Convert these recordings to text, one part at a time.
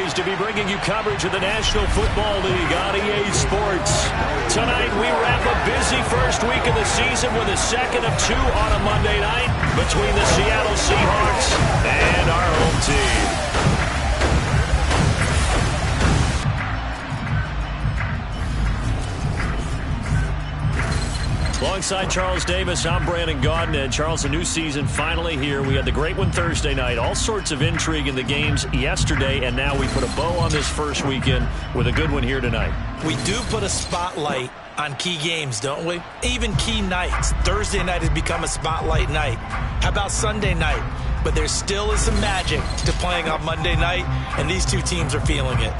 pleased to be bringing you coverage of the National Football League on EA Sports. Tonight, we wrap a busy first week of the season with a second of two on a Monday night between the Seattle Seahawks and our home team. Alongside Charles Davis, I'm Brandon Gaudin. And Charles, a new season finally here. We had the great one Thursday night. All sorts of intrigue in the games yesterday, and now we put a bow on this first weekend with a good one here tonight. We do put a spotlight on key games, don't we? Even key nights. Thursday night has become a spotlight night. How about Sunday night? But there still is some magic to playing on Monday night, and these two teams are feeling it.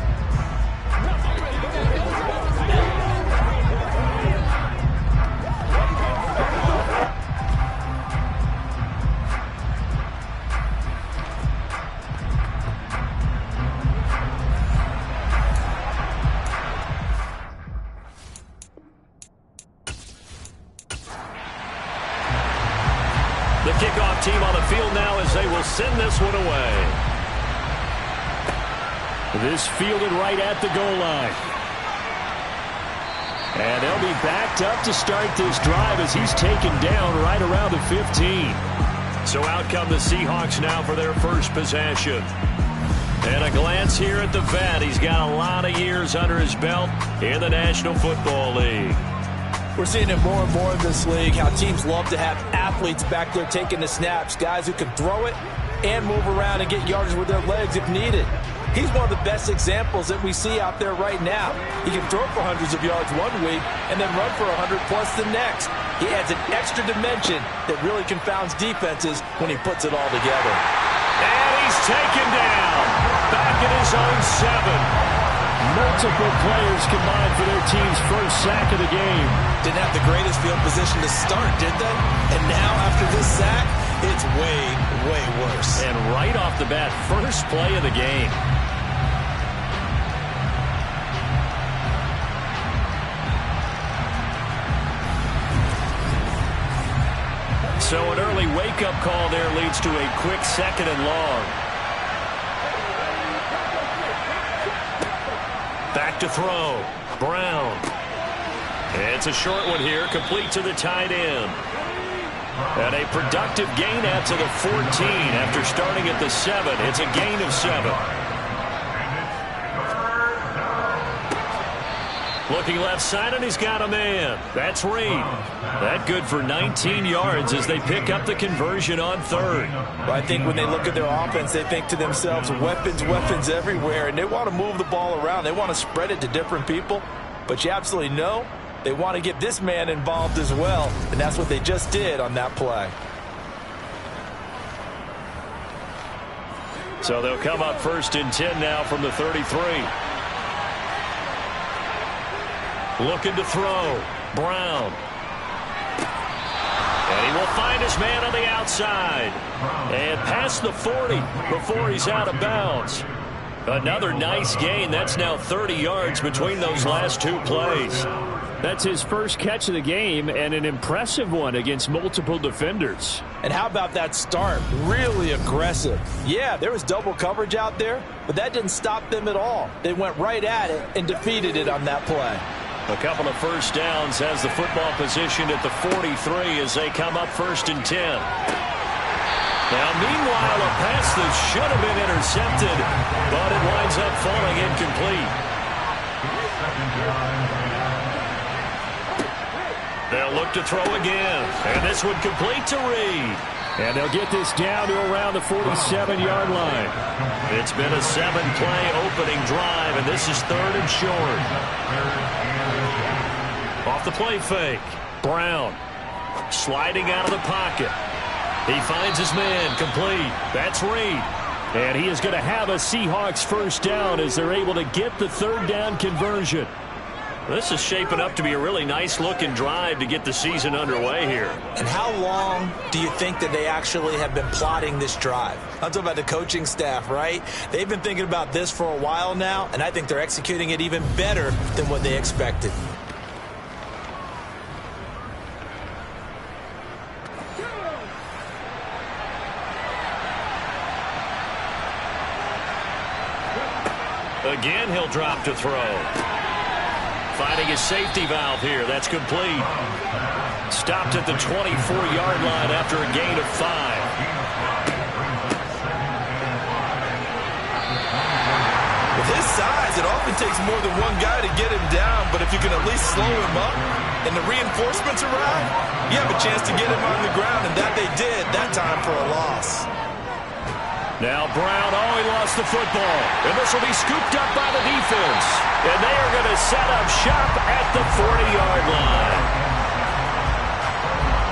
The kickoff team on the field now as they will send this one away. This fielded right at the goal line. And they'll be backed up to start this drive as he's taken down right around the 15. So out come the Seahawks now for their first possession. And a glance here at the vet. He's got a lot of years under his belt in the National Football League. We're seeing it more and more in this league, how teams love to have athletes back there taking the snaps, guys who can throw it and move around and get yardage with their legs if needed. He's one of the best examples that we see out there right now. He can throw for hundreds of yards one week and then run for 100 plus the next. He adds an extra dimension that really confounds defenses when he puts it all together. And he's taken down back at his own 7. Multiple players combined for their team's first sack of the game. Didn't have the greatest field position to start, did they? And now after this sack, it's way, way worse. And right off the bat, first play of the game. So an early wake-up call there leads to a quick second and long. Back to throw. Brown. It's a short one here, complete to the tight end. And a productive gain out to the 14 after starting at the 7. It's a gain of 7. Looking left side, and he's got a man. That's Reed. That good for 19 yards as they pick up the conversion on third. Well, I think when they look at their offense, they think to themselves, weapons, weapons everywhere, and they want to move the ball around. They want to spread it to different people. But you absolutely know they want to get this man involved as well, and that's what they just did on that play. So they'll come up first and 10 now from the 33. Looking to throw. Brown. And he will find his man on the outside. And past the 40 before he's out of bounds. Another nice gain. That's now 30 yards between those last two plays. That's his first catch of the game, and an impressive one against multiple defenders. And how about that start? Really aggressive. Yeah, there was double coverage out there, but that didn't stop them at all. They went right at it and defeated it on that play. A couple of first downs has the football positioned at the 43 as they come up first and 10. Now, meanwhile, a pass that should have been intercepted, but it winds up falling incomplete. They'll look to throw again, and this one complete to Reed. And they'll get this down to around the 47-yard line. It's been a 7-play opening drive, and this is third and short. Off the play fake. Brown sliding out of the pocket. He finds his man complete. That's Reed. And he is going to have a Seahawks first down as they're able to get the third down conversion. This is shaping up to be a really nice-looking drive to get the season underway here. And how long do you think that they actually have been plotting this drive? I'm talking about the coaching staff, right? They've been thinking about this for a while now, and I think they're executing it even better than what they expected. Again, he'll drop to throw. Finding his safety valve here. That's complete. Stopped at the 24-yard line after a gain of 5. With his size, it often takes more than one guy to get him down, but if you can at least slow him up and the reinforcements arrive, you have a chance to get him on the ground, and that they did that time for a loss. Now Brown, he lost the football. And this will be scooped up by the defense. And they are going to set up shop at the 40-yard line.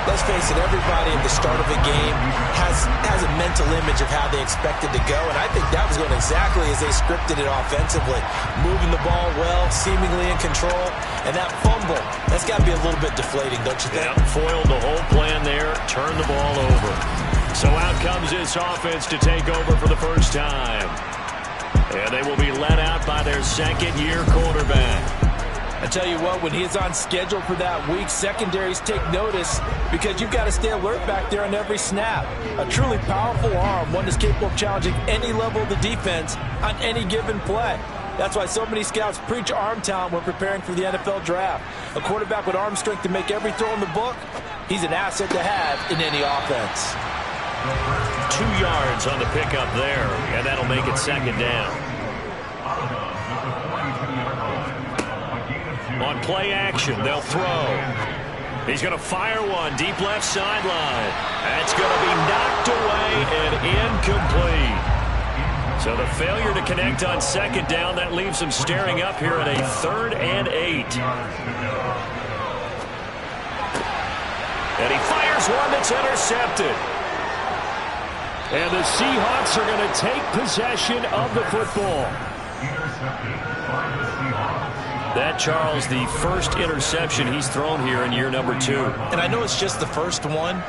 Let's face it, everybody at the start of a game has a mental image of how they expect it to go, and I think that was going exactly as they scripted it offensively. Moving the ball well, seemingly in control, and that fumble, that's got to be a little bit deflating, don't you think? Yeah, foiled the whole plan there, turned the ball over. So out comes this offense to take over for the first time. And they will be led out by their second-year quarterback. I tell you what, when he's on schedule for that week, secondaries take notice because you've got to stay alert back there on every snap. A truly powerful arm, one that's capable of challenging any level of the defense on any given play. That's why so many scouts preach arm talent when preparing for the NFL draft. A quarterback with arm strength to make every throw in the book, he's an asset to have in any offense. 2 yards on the pickup there, and that'll make it second down. On play action, they'll throw. He's going to fire one deep left sideline. That's going to be knocked away and incomplete. So the failure to connect on second down, that leaves him staring up here at a 3rd and 8. And he fires one that's intercepted. And the Seahawks are going to take possession of the football. That, Charles, the first interception he's thrown here in year number 2. And I know it's just the first one,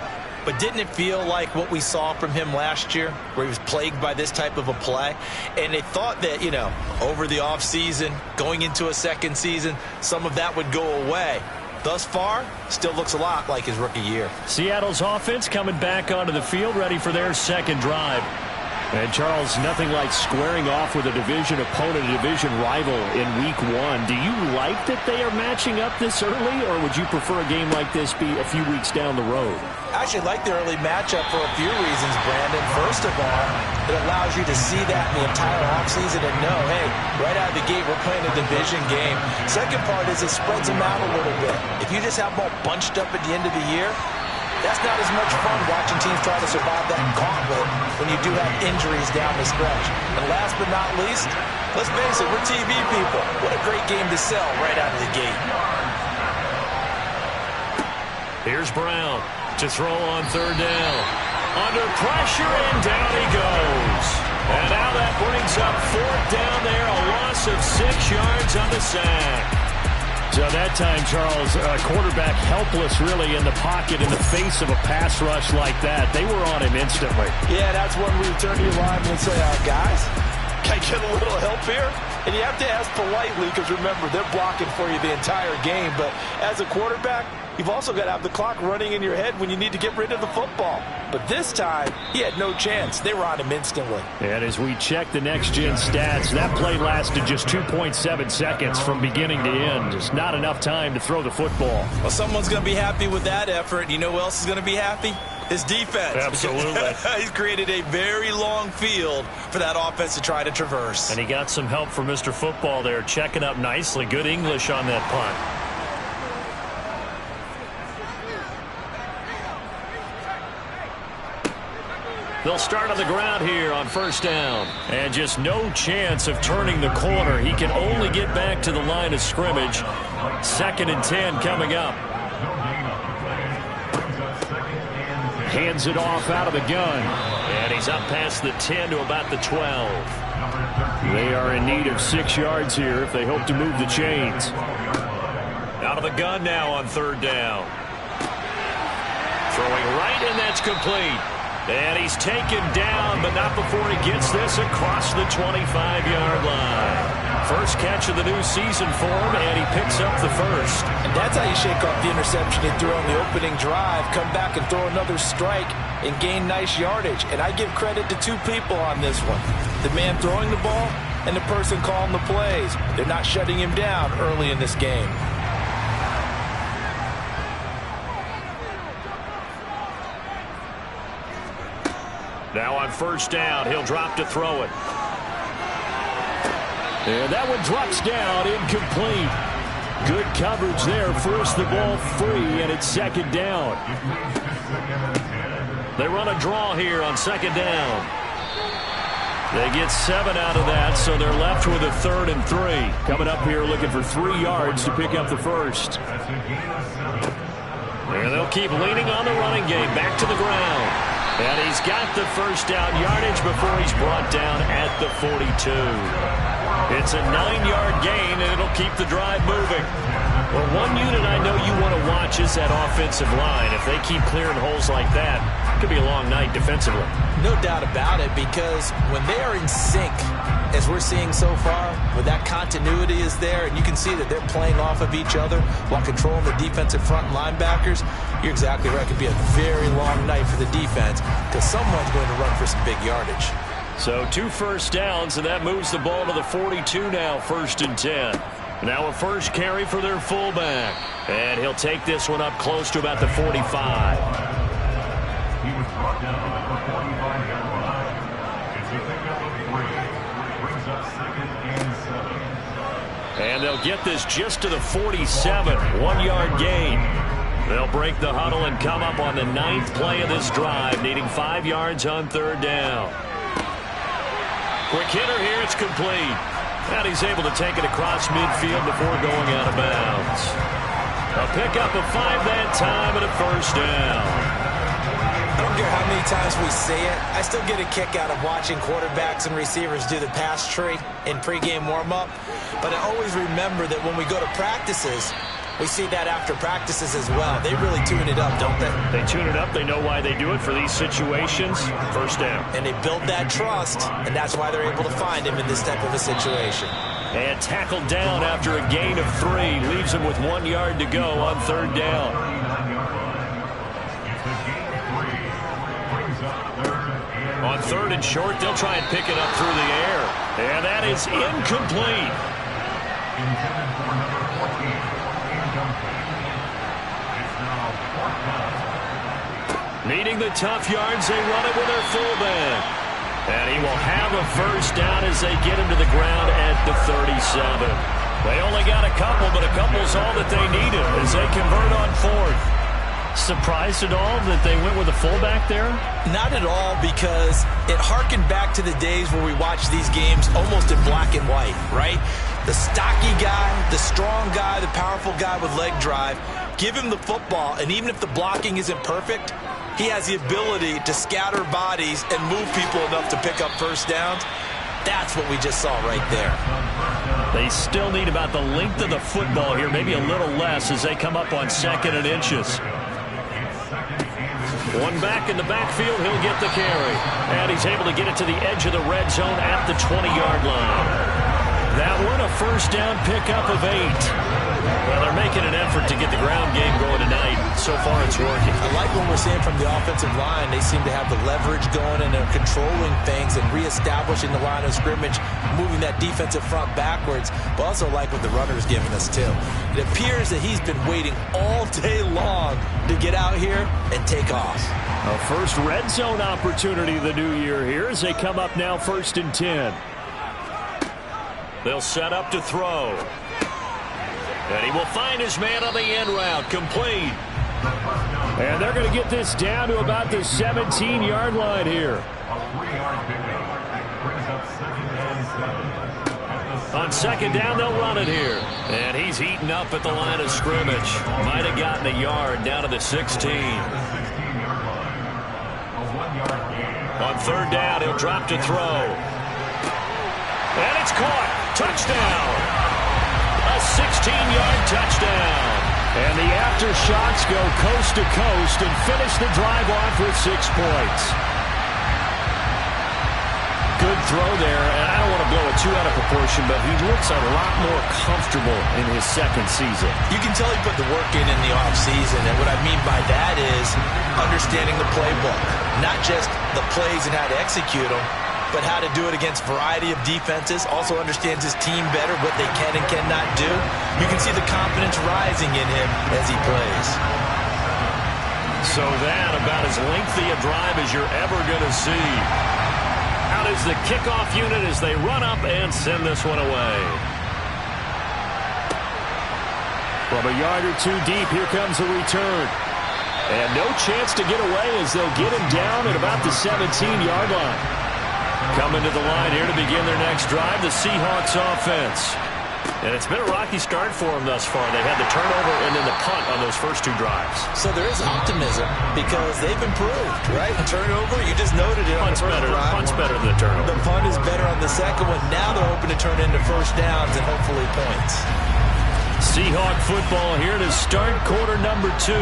but didn't it feel like what we saw from him last year, where he was plagued by this type of a play? And they thought that, over the offseason, going into a second season, some of that would go away. Thus far, still looks a lot like his rookie year. Seattle's offense coming back onto the field, ready for their second drive. And, Charles, nothing like squaring off with a division opponent, a division rival in Week 1. Do you like that they are matching up this early, or would you prefer a game like this be a few weeks down the road? I actually like the early matchup for a few reasons, Brandon. First of all, it allows you to see that in the entire offseason and know, hey, right out of the gate, we're playing a division game. Second part is it spreads them out a little bit. If you just have them all bunched up at the end of the year, that's not as much fun watching teams try to survive that gauntlet when you do have injuries down the stretch. And last but not least, let's face it, we're TV people. What a great game to sell right out of the gate. Here's Brown to throw on 3rd down. Under pressure, and down he goes. And now that brings up 4th down there, a loss of 6 yards on the sack. So that time, Charles, quarterback helpless really in the pocket in the face of a pass rush like that. They were on him instantly. Yeah, that's when we turn to your lineman and say, guys, can I get a little help here? And you have to ask politely because, remember, they're blocking for you the entire game. But as a quarterback, you've also got to have the clock running in your head when you need to get rid of the football. But this time, he had no chance. They were on him instantly. And as we check the next-gen stats, that play lasted just 2.7 seconds from beginning to end. Just not enough time to throw the football. Well, someone's going to be happy with that effort. You know who else is going to be happy? His defense. Absolutely. He's created a very long field for that offense to try to traverse. And he got some help from Mr. Football there, checking up nicely. Good English on that punt. They'll start on the ground here on 1st down. And just no chance of turning the corner. He can only get back to the line of scrimmage. 2nd and 10 coming up. Hands it off out of the gun. And he's up past the 10 to about the 12. They are in need of 6 yards here if they hope to move the chains. Out of the gun now on 3rd down. Throwing right, and that's complete. And he's taken down, but not before he gets this across the 25-yard line. First catch of the new season for him, and he picks up the first. And that's how you shake off the interception he threw on the opening drive, come back and throw another strike and gain nice yardage. And I give credit to 2 people on this one. The man throwing the ball and the person calling the plays. They're not shutting him down early in this game. Now on first down, he'll drop to throw it. And that one drops down, incomplete. Good coverage there, forced the ball free, and it's second down. They run a draw here on second down. They get 7 out of that, so they're left with a 3rd and 3. Coming up here looking for 3 yards to pick up the first. And they'll keep leaning on the running game, back to the ground. And he's got the first down yardage before he's brought down at the 42. It's a 9-yard gain, and it'll keep the drive moving. Well, one unit I know you want to watch is that offensive line. If they keep clearing holes like that, it could be a long night defensively. No doubt about it, because when they are in sync, as we're seeing so far, when that continuity is there, and you can see that they're playing off of each other while controlling the defensive front linebackers, you're exactly right. It could be a very long night for the defense because someone's going to run for some big yardage. So 2 first downs, and that moves the ball to the 42 now, 1st and 10. Now a first carry for their fullback. And he'll take this one up close to about the 45. He was brought down at the 45-yard line. It's a pickup of 3. Brings up 2nd and 7. And they'll get this just to the 47. 1-yard gain. They'll break the huddle and come up on the 9th play of this drive, needing 5 yards on 3rd down. Quick hitter here, it's complete. And he's able to take it across midfield before going out of bounds. A pickup of 5 that time and a first down. I don't care how many times we say it, I still get a kick out of watching quarterbacks and receivers do the pass tree in pregame warm-up. But I always remember that when we go to practices, we see that after practices as well. They really tune it up, don't they? They tune it up. They know why they do it for these situations. First down. And they build that trust, and that's why they're able to find him in this type of a situation. And tackled down after a gain of 3. Leaves him with 1 yard to go on 3rd down. On 3rd and short, they'll try and pick it up through the air. And that is incomplete. Intended for number 14. Needing the tough yards, they run it with their fullback. And he will have a first down as they get him to the ground at the 37. They only got a couple, but a couple's all that they needed as they convert on 4th. Surprised at all that they went with a fullback there? Not at all, because it harkened back to the days where we watched these games almost in black and white, right? The stocky guy, the strong guy, the powerful guy with leg drive. Give him the football, and even if the blocking isn't perfect, he has the ability to scatter bodies and move people enough to pick up first downs. That's what we just saw right there. They still need about the length of the football here, maybe a little less as they come up on 2nd and inches. One back in the backfield, he'll get the carry. And he's able to get it to the edge of the red zone at the 20-yard line. That one, a first down pickup of 8. Well, they're making an effort to get the ground game going tonight. So far, it's working. I like what we're seeing from the offensive line. They seem to have the leverage going, and they're controlling things and reestablishing the line of scrimmage, moving that defensive front backwards. But also like what the runner's giving us, too. It appears that he's been waiting all day long to get out here and take off. A first red zone opportunity the new year here as they come up now 1st and 10. They'll set up to throw. And he will find his man on the end route. Complete. And they're going to get this down to about the 17-yard line here. On 2nd down, they'll run it here. And he's eaten up at the line of scrimmage. Might have gotten a yard down to the 16. On 3rd down, he'll drop to throw. And it's caught. Touchdown. A 16-yard touchdown. And the Aftershocks go coast to coast and finish the drive off with 6 points. Good throw there, and I don't want to blow it too out of proportion, but he looks a lot more comfortable in his 2nd season. You can tell he put the work in the offseason, and what I mean by that is understanding the playbook. Not just the plays and how to execute them, but how to do it against a variety of defenses. Also understands his team better, what they can and cannot do. You can see the confidence rising in him as he plays. So that about as lengthy a drive as you're ever going to see. Out is the kickoff unit as they run up and send this one away. From a yard or two deep, here comes the return. And no chance to get away as they'll get him down at about the 17-yard line. Coming to the line here to begin their next drive, the Seahawks offense. And it's been a rocky start for them thus far. They had the turnover and then the punt on those first two drives. So there is optimism because they've improved, right? The turnover, you just noted it on the first drive. Punt's better than the turnover. The punt is better on the second one. Now they're hoping to turn into first downs and hopefully points. Seahawk football here to start quarter number 2.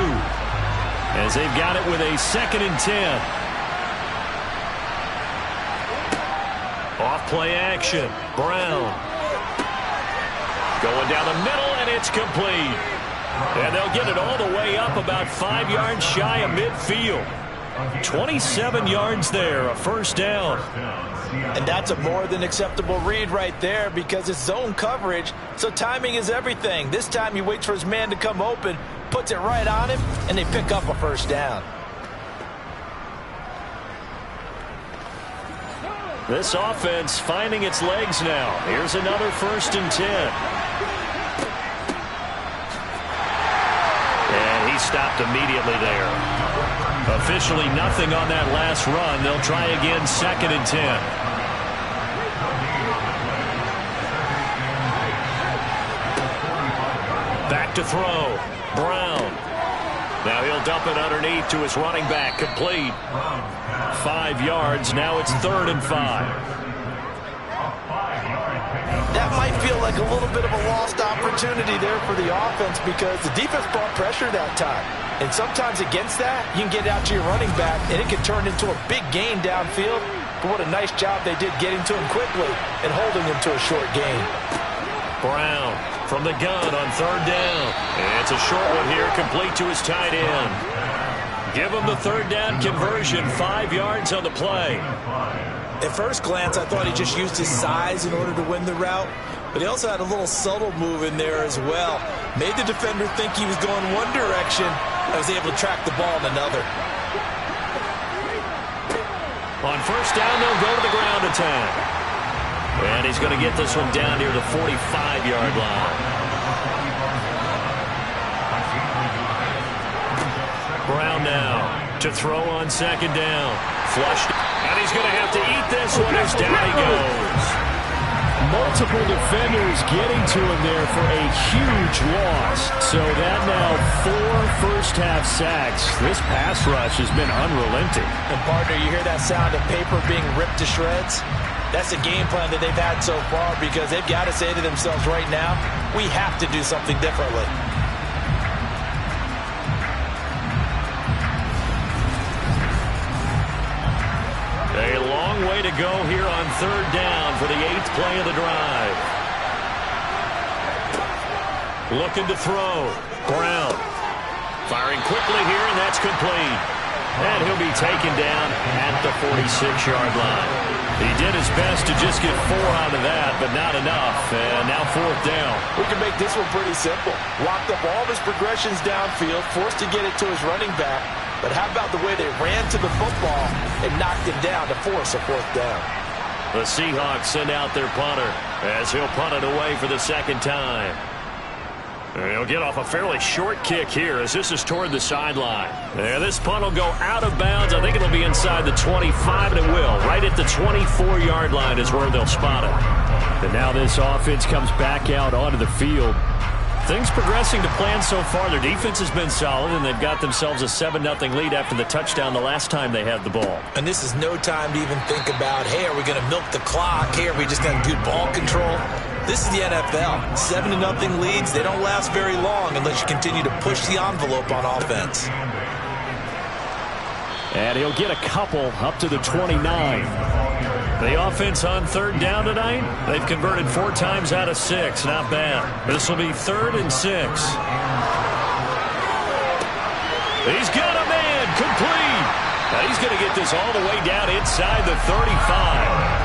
As they've got it with a 2nd and 10. Off play action. Brown. Going down the middle, and it's complete. And they'll get it all the way up about 5 yards shy of midfield. 27 yards there, a first down. And that's a more than acceptable read right there because it's zone coverage, so timing is everything. This time he waits for his man to come open, puts it right on him, and they pick up a first down. This offense finding its legs now. Here's another 1st and 10. And he stopped immediately there. Officially nothing on that last run. They'll try again 2nd and 10. Back to throw. Brown. Now he'll dump it underneath to his running back. Complete. 5 yards. Now it's 3rd and 5. That might feel like a little bit of a lost opportunity there for the offense because the defense brought pressure that time. And sometimes against that, you can get out to your running back, and it can turn into a big gain downfield. But what a nice job they did getting to him quickly and holding him to a short gain. Brown from the gun on 3rd down. And it's a short one here, complete to his tight end. Give him the 3rd down conversion, 5 yards on the play. At first glance, I thought he just used his size in order to win the route, but he also had a little subtle move in there as well. Made the defender think he was going one direction and was able to track the ball in another. On 1st down, they'll go to the ground attack. And he's going to get this one down near the 45-yard line. Brown now to throw on 2nd down. Flushed. And he's going to have to eat this one as down he goes. Multiple defenders getting to him there for a huge loss. So that now 4 first-half sacks. This pass rush has been unrelenting. And, partner, you hear that sound of paper being ripped to shreds? That's the game plan that they've had so far because they've got to say to themselves right now, we have to do something differently. A long way to go here on 3rd down for the 8th play of the drive. Looking to throw. Brown. Firing quickly here, and that's complete. And he'll be taken down at the 46-yard line. He did his best to just get 4 out of that, but not enough. And now 4th down. We can make this one pretty simple. Locked up all of his progressions downfield, forced to get it to his running back. But how about the way they ran to the football and knocked him down to force a 4th down? The Seahawks send out their punter as he'll punt it away for the 2nd time. And he'll get off a fairly short kick here as this is toward the sideline. And this punt will go out of bounds. I think it'll be inside the 25, and it will. Right at the 24-yard line is where they'll spot it. And now this offense comes back out onto the field. Things progressing to plan so far. Their defense has been solid, and they've got themselves a 7-0 lead after the touchdown the last time they had the ball. And this is no time to even think about, hey, are we going to milk the clock? Hey, are we just going to do ball control? This is the NFL. 7-0 leads, they don't last very long unless you continue to push the envelope on offense. And he'll get a couple up to the 29. The offense on 3rd down tonight, they've converted 4 times out of 6. Not bad. This will be 3rd and 6. He's got a man complete. Now he's going to get this all the way down inside the 35.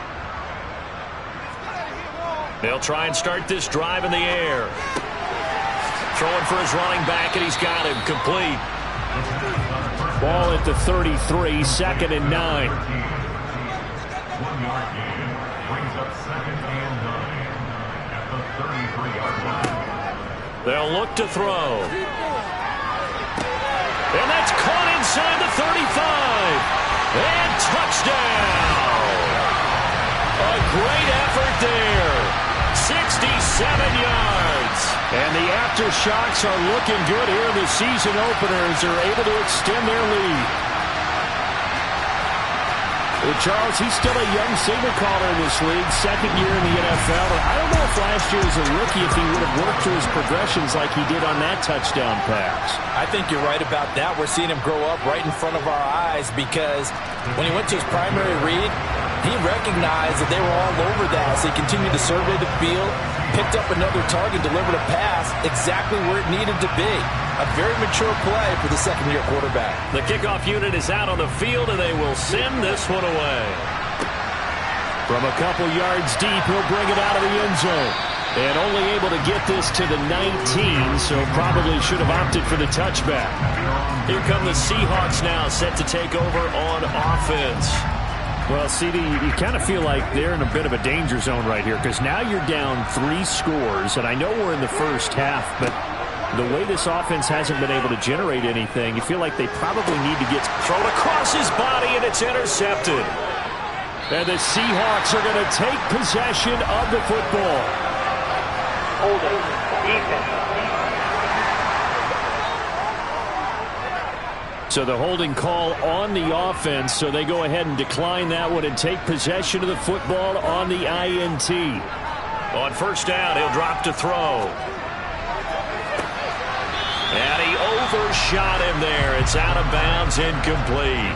They'll try and start this drive in the air. Throwing for his running back, and he's got him complete. Ball at the 33, 2nd and 9. 1 yard gain brings up 2nd and 9 at the 33-yard line. They'll look to throw. And that's caught inside the 35. And touchdown. A great effort there. 67 yards. And the Aftershocks are looking good here in the season openers. They're able to extend their lead. Well, Charles, he's still a young signal caller in this league, 2nd year in the NFL. I don't know if last year as a rookie if he would have worked through his progressions like he did on that touchdown pass. I think you're right about that. We're seeing him grow up right in front of our eyes because when he went to his primary read, he recognized that they were all over that. So he continued to survey the field, picked up another target, delivered a pass exactly where it needed to be. A very mature play for the 2nd-year quarterback. The kickoff unit is out on the field, and they will send this one away. From a couple yards deep, he'll bring it out of the end zone. And only able to get this to the 19, so probably should have opted for the touchback. Here come the Seahawks now, set to take over on offense. Well, CD, you kind of feel like they're in a bit of a danger zone right here because now you're down 3 scores, and I know we're in the first half, but the way this offense hasn't been able to generate anything, you feel like they probably need to get thrown across his body, and it's intercepted. And the Seahawks are going to take possession of the football. Holding. Defense. So the holding call on the offense, so they go ahead and decline that one and take possession of the football on the INT. On first down, he'll drop to throw. And he overshot him there. It's out of bounds, incomplete.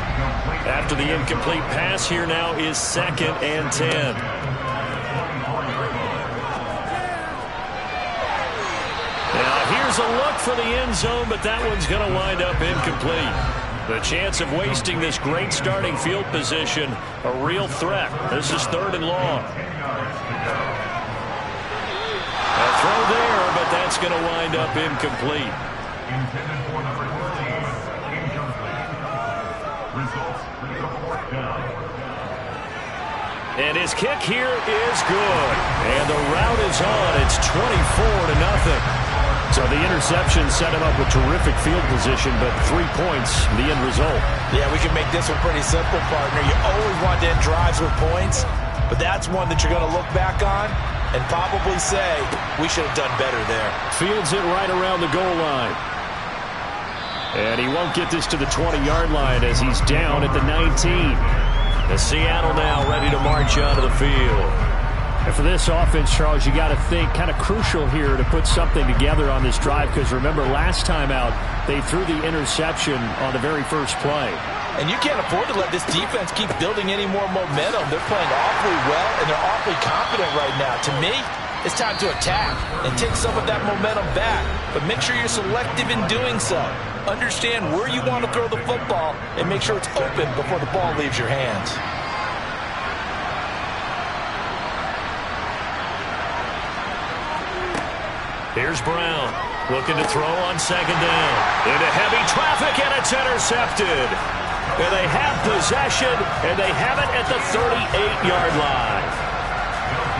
After the incomplete pass, here now is 2nd and 10. Now here's a look for the end zone, but that one's going to wind up incomplete. The chance of wasting this great starting field position, a real threat. This is 3rd and long. A throw there, but that's going to wind up incomplete. Intended for number 13. Incomplete. Results in the 4th down. And his kick here is good. And the route is on. It's 24-0. So the interception set him up with terrific field position, but 3 points, the end result. Yeah, we can make this one pretty simple, partner. You always want to end drives with points, but that's one that you're going to look back on and probably say, we should have done better there. Fields it right around the goal line. And he won't get this to the 20-yard line as he's down at the 19. The Seattle now ready to march onto the field. And for this offense, Charles, you got to think kind of crucial here to put something together on this drive because remember last time out they threw the interception on the very first play. And you can't afford to let this defense keep building any more momentum. They're playing awfully well and they're awfully confident right now. To me, it's time to attack and take some of that momentum back. But make sure you're selective in doing so. Understand where you want to throw the football and make sure it's open before the ball leaves your hands. Here's Brown, looking to throw on 2nd down. Into heavy traffic, and it's intercepted. And they have possession, and they have it at the 38-yard line.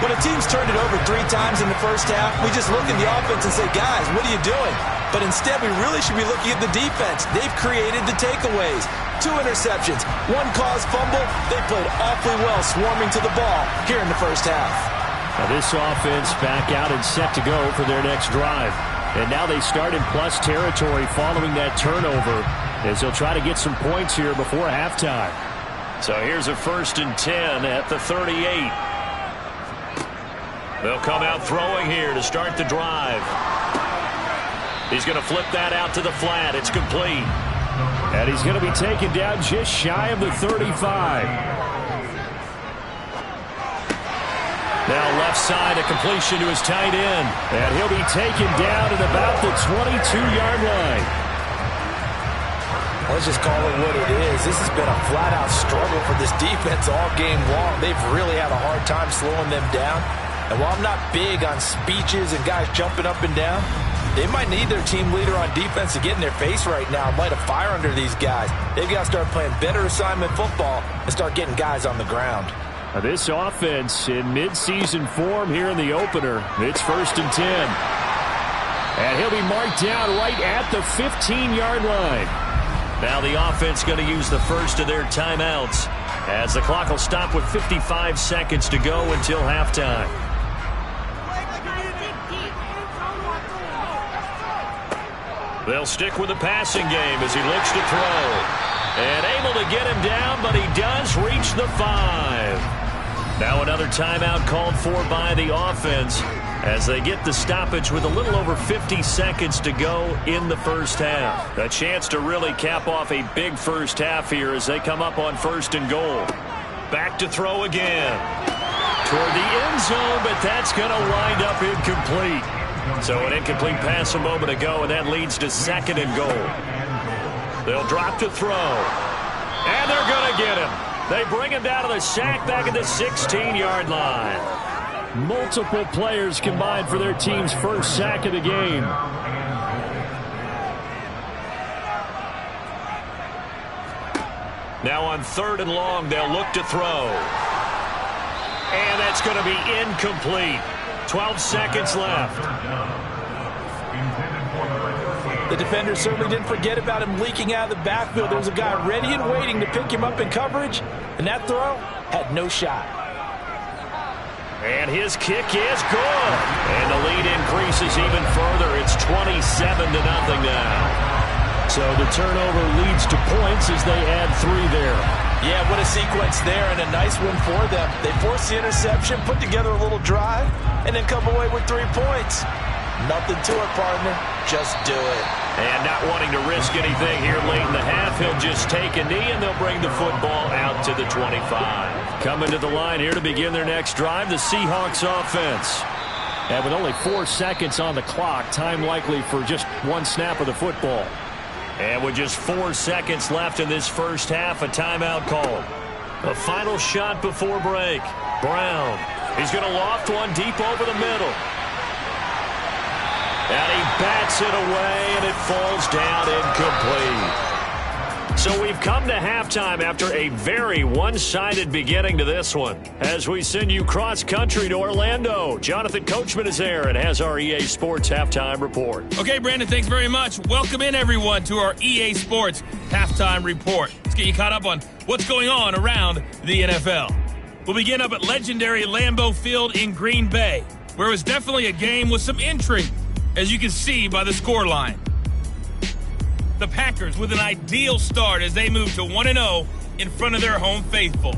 When a team's turned it over 3 times in the first half, we just look at the offense and say, guys, what are you doing? But instead, we really should be looking at the defense. They've created the takeaways. 2 interceptions, 1 caused fumble. They played awfully well swarming to the ball here in the first half. Now this offense back out and set to go for their next drive. And now they start in plus territory following that turnover as they'll try to get some points here before halftime. So here's a 1st and 10 at the 38. They'll come out throwing here to start the drive. He's going to flip that out to the flat. It's complete. And he's going to be taken down just shy of the 35. Now left side, a completion to his tight end. And he'll be taken down at about the 22-yard line. Let's just call it what it is. This has been a flat-out struggle for this defense all game long. They've really had a hard time slowing them down. And while I'm not big on speeches and guys jumping up and down, they might need their team leader on defense to get in their face right now and light a fire under these guys. They've got to start playing better assignment football and start getting guys on the ground. This offense in midseason form here in the opener. It's 1st and 10. And he'll be marked down right at the 15-yard line. Now the offense going to use the first of their timeouts as the clock will stop with 55 seconds to go until halftime. They'll stick with the passing game as he looks to throw. And able to get him down, but he does reach the 5. Now another timeout called for by the offense as they get the stoppage with a little over 50 seconds to go in the first half. A chance to really cap off a big first half here as they come up on 1st and goal. Back to throw again. Toward the end zone, but that's going to wind up incomplete. So an incomplete pass a moment ago, and that leads to 2nd and goal. They'll drop to throw. And they're going to get him. They bring him down to the sack back at the 16-yard line. Multiple players combined for their team's first sack of the game. Now on 3rd and long, they'll look to throw. And that's going to be incomplete. 12 seconds left. The defender certainly didn't forget about him leaking out of the backfield. There was a guy ready and waiting to pick him up in coverage, and that throw had no shot. And his kick is good. And the lead increases even further. It's 27-0 now. So the turnover leads to points as they add 3 there. Yeah, what a sequence there, and a nice one for them. They force the interception, put together a little drive, and then come away with 3 points. Nothing to it, partner. Just do it. And not wanting to risk anything here late in the half, he'll just take a knee, and they'll bring the football out to the 25. Coming to the line here to begin their next drive, the Seahawks offense. And with only 4 seconds on the clock, time likely for just 1 snap of the football. And with just 4 seconds left in this first half, a timeout call. A final shot before break. Brown. He's going to loft one deep over the middle. And he bats it away, and it falls down incomplete. So we've come to halftime after a very one-sided beginning to this one. As we send you cross-country to Orlando, Jonathan Coachman is there and has our EA Sports Halftime Report. Okay, Brandon, thanks very much. Welcome in, everyone, to our EA Sports Halftime Report. Let's get you caught up on what's going on around the NFL. We'll begin up at legendary Lambeau Field in Green Bay, where it was definitely a game with some intrigue, as you can see by the scoreline. The Packers with an ideal start as they move to 1-0 in front of their home faithful.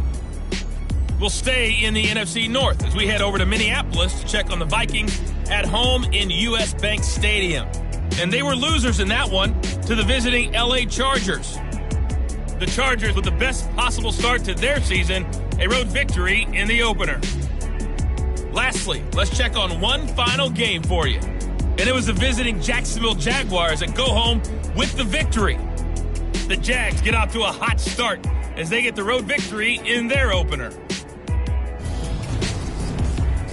We'll stay in the NFC North as we head over to Minneapolis to check on the Vikings at home in US Bank Stadium. And they were losers in that one to the visiting LA Chargers. The Chargers with the best possible start to their season, a road victory in the opener. Lastly, let's check on one final game for you. And it was the visiting Jacksonville Jaguars that go home with the victory. The Jags get off to a hot start as they get the road victory in their opener.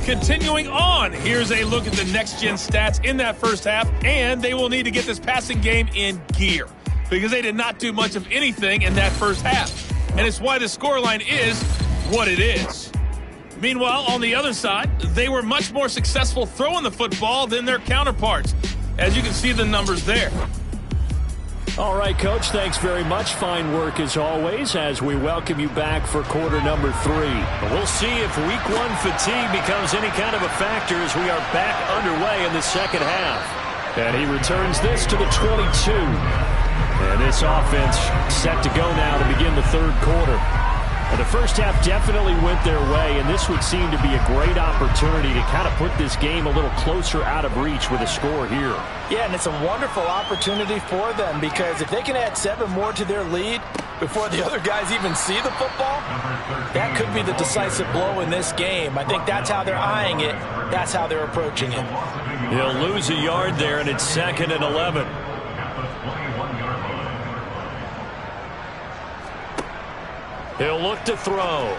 Continuing on, here's a look at the next-gen stats in that first half, and they will need to get this passing game in gear because they did not do much of anything in that first half. And it's why the scoreline is what it is. Meanwhile, on the other side, they were much more successful throwing the football than their counterparts, as you can see the numbers there. All right, Coach, thanks very much. Fine work as always as we welcome you back for quarter number 3. We'll see if week 1 fatigue becomes any kind of a factor as we are back underway in the second half. And he returns this to the 22. And this offense set to go now to begin the third quarter. And the first half definitely went their way, and this would seem to be a great opportunity to kind of put this game a little closer out of reach with a score here. Yeah, and it's a wonderful opportunity for them because if they can add 7 more to their lead before the other guys even see the football, that could be the decisive blow in this game. I think that's how they're eyeing it. That's how they're approaching it. He'll lose a yard there, and it's 2nd and 11. He'll look to throw.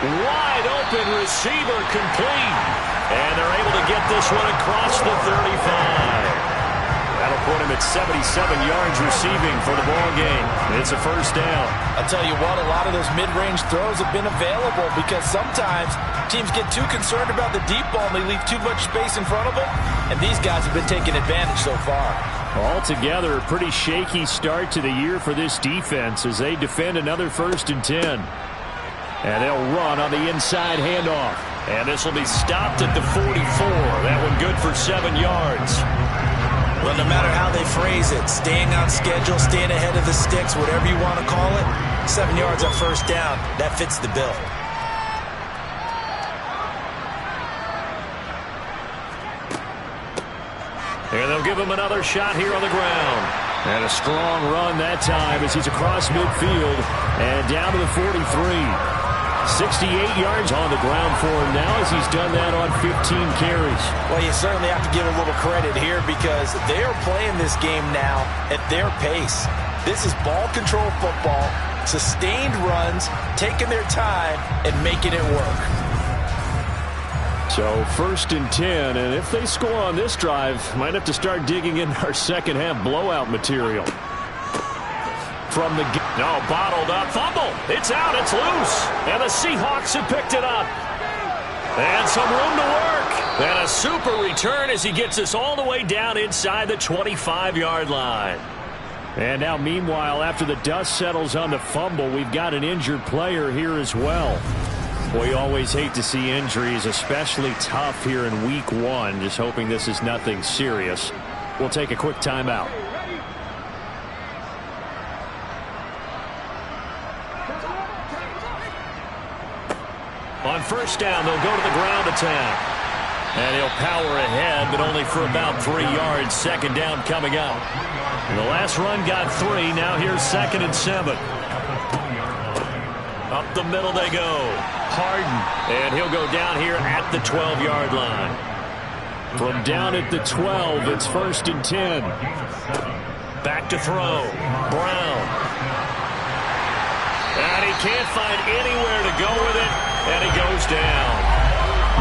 Wide open receiver complete. And they're able to get this one across the 35. That'll put him at 77 yards receiving for the ball game. It's a first down. I'll tell you what, a lot of those mid-range throws have been available because sometimes teams get too concerned about the deep ball and they leave too much space in front of them. And these guys have been taking advantage so far. Altogether, a pretty shaky start to the year for this defense as they defend another 1st and 10. And they'll run on the inside handoff. And this will be stopped at the 44. That one good for 7 yards. Well, no matter how they phrase it, staying on schedule, staying ahead of the sticks, whatever you want to call it, 7 yards on first down, that fits the bill. And they'll give him another shot here on the ground. And a strong run that time as he's across midfield and down to the 43. 68 yards on the ground for him now as he's done that on 15 carries. Well, you certainly have to give a little credit here because they are playing this game now at their pace. This is ball control football, sustained runs, taking their time, and making it work. So 1st and 10, and if they score on this drive, might have to start digging in our second half blowout material. From the bottled up fumble. It's out. It's loose. And the Seahawks have picked it up. And some room to work. And a super return as he gets us all the way down inside the 25-yard line. And now, meanwhile, after the dust settles on the fumble, we've got an injured player here as well. We always hate to see injuries, especially tough here in week 1. Just hoping this is nothing serious. We'll take a quick timeout. On first down, they'll go to the ground attack. And he'll power ahead, but only for about 3 yards. Second down coming up. And the last run got 3. Now here's 2nd and 7. Up the middle they go. Harden. And he'll go down here at the 12-yard line. From down at the 12, it's 1st and 10. Back to throw. Brown. And he can't find anywhere to go with it. And he goes down.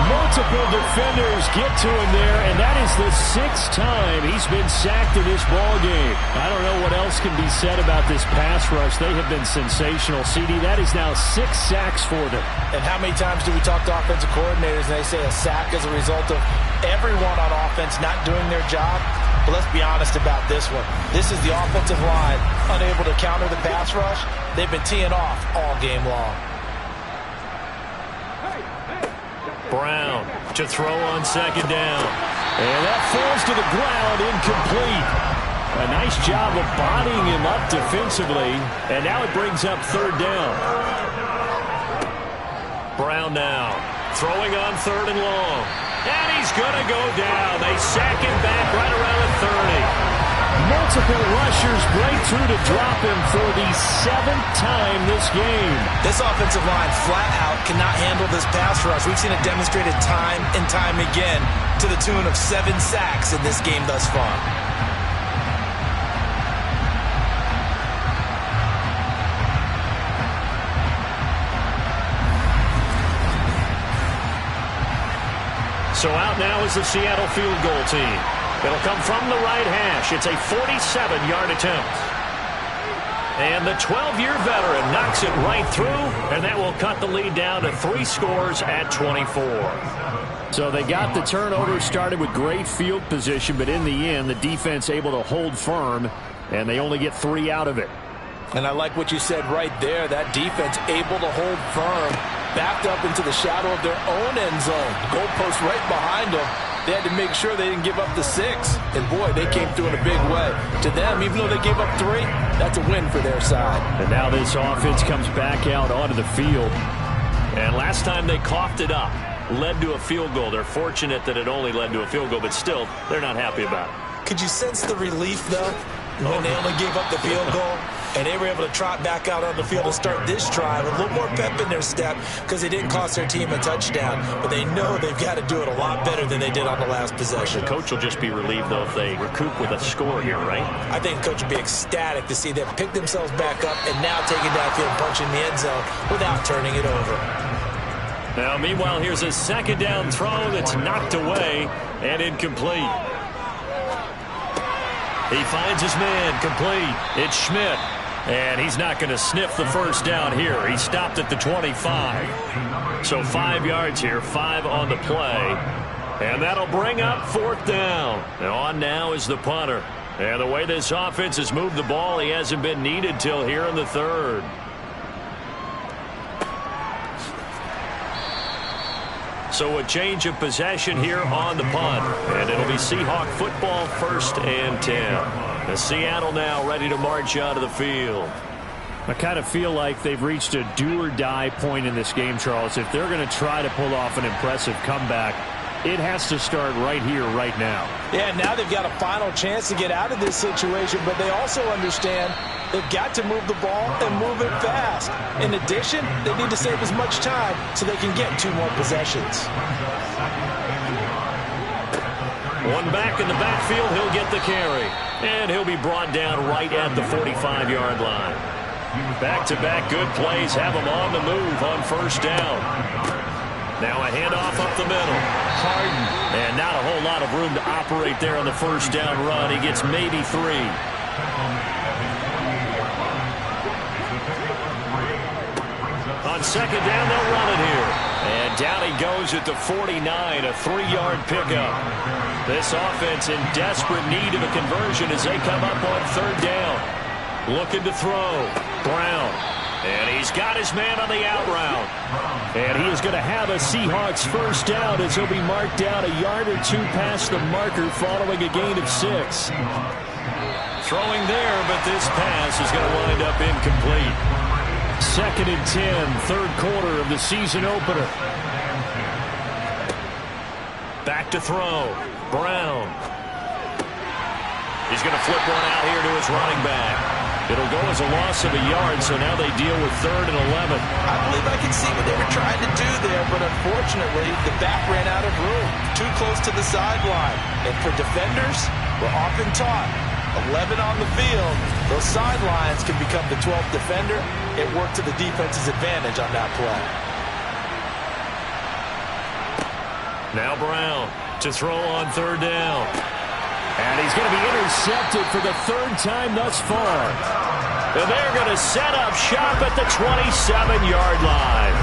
Multiple defenders get to him there, and that is the 6th time he's been sacked in this ball game. I don't know what else can be said about this pass rush. They have been sensational. CD, that is now 6 sacks for them. And how many times do we talk to offensive coordinators and they say a sack is a result of everyone on offense not doing their job? But let's be honest about this one. This is the offensive line unable to counter the pass rush. They've been teeing off all game long. Brown to throw on second down. And that falls to the ground, incomplete. A nice job of bodying him up defensively. And now it brings up 3rd down. Brown now throwing on 3rd and long. And he's going to go down. They sack him back right around the 30. Multiple rushers break through to drop him for the 7th time this game. This offensive line flat out cannot handle this pass rush. We've seen it demonstrated time and time again to the tune of 7 sacks in this game thus far. So out now is the Seattle field goal team. It'll come from the right hash. It's a 47-yard attempt. And the 12-year veteran knocks it right through, and that will cut the lead down to 3 scores at 24. So they got the turnover started with great field position, but in the end, the defense able to hold firm, and they only get 3 out of it. And I like what you said right there. That defense able to hold firm, backed up into the shadow of their own end zone. Goalpost right behind them. They had to make sure they didn't give up the 6. And, boy, they came through in a big way. To them, even though they gave up 3, that's a win for their side. And now this offense comes back out onto the field. And last time they coughed it up, led to a field goal. They're fortunate that it only led to a field goal, but still, they're not happy about it. Could you sense the relief, though, when they only gave up the field goal? And they were able to trot back out on the field and start this drive with a little more pep in their step because they didn't cost their team a touchdown. But they know they've got to do it a lot better than they did on the last possession. The coach will just be relieved, though, if they recoup with a score here, right? I think the coach will be ecstatic to see them pick themselves back up and now take it downfield, punch in the end zone without turning it over. Now, meanwhile, here's a second down throw that's knocked away and incomplete. He finds his man complete. It's Schmidt. And he's not going to sniff the first down here. He stopped at the 25. So 5 yards here, 5 on the play. And that'll bring up fourth down. And on now is the punter. And the way this offense has moved the ball, he hasn't been needed till here in the third. So a change of possession here on the punt. And it'll be Seahawk football, 1st and 10. The Seattle now ready to march out of the field. I kind of feel like they've reached a do-or-die point in this game, Charles. If they're going to try to pull off an impressive comeback, it has to start right here, right now. Yeah, now they've got a final chance to get out of this situation, but they also understand they've got to move the ball and move it fast. In addition, they need to save as much time so they can get 2 more possessions. One back in the backfield, he'll get the carry. And he'll be brought down right at the 45-yard line. Back-to-back good plays have him on the move on first down. Now a handoff up the middle. Harden. And not a whole lot of room to operate there on the first down run. He gets maybe 3. On second down, they'll run it here. And down he goes at the 49, a 3-yard pickup. This offense in desperate need of a conversion as they come up on third down. Looking to throw. Brown. And he's got his man on the out route. And he is going to have a Seahawks first down as he'll be marked down a yard or 2 past the marker following a gain of 6. Throwing there, but this pass is going to wind up incomplete. 2nd and 10, third quarter of the season opener. Back to throw. Brown. He's going to flip one out here to his running back. It'll go as a loss of a yard, so now they deal with 3rd and 11. I believe I can see what they were trying to do there, but unfortunately, the back ran out of room. Too close to the sideline. And for defenders, we're often taught 11 on the field, those sidelines can become the 12th defender. It worked to the defense's advantage on that play. Now Brown to throw on third down. And he's going to be intercepted for the 3rd time thus far. And they're going to set up shop at the 27-yard line.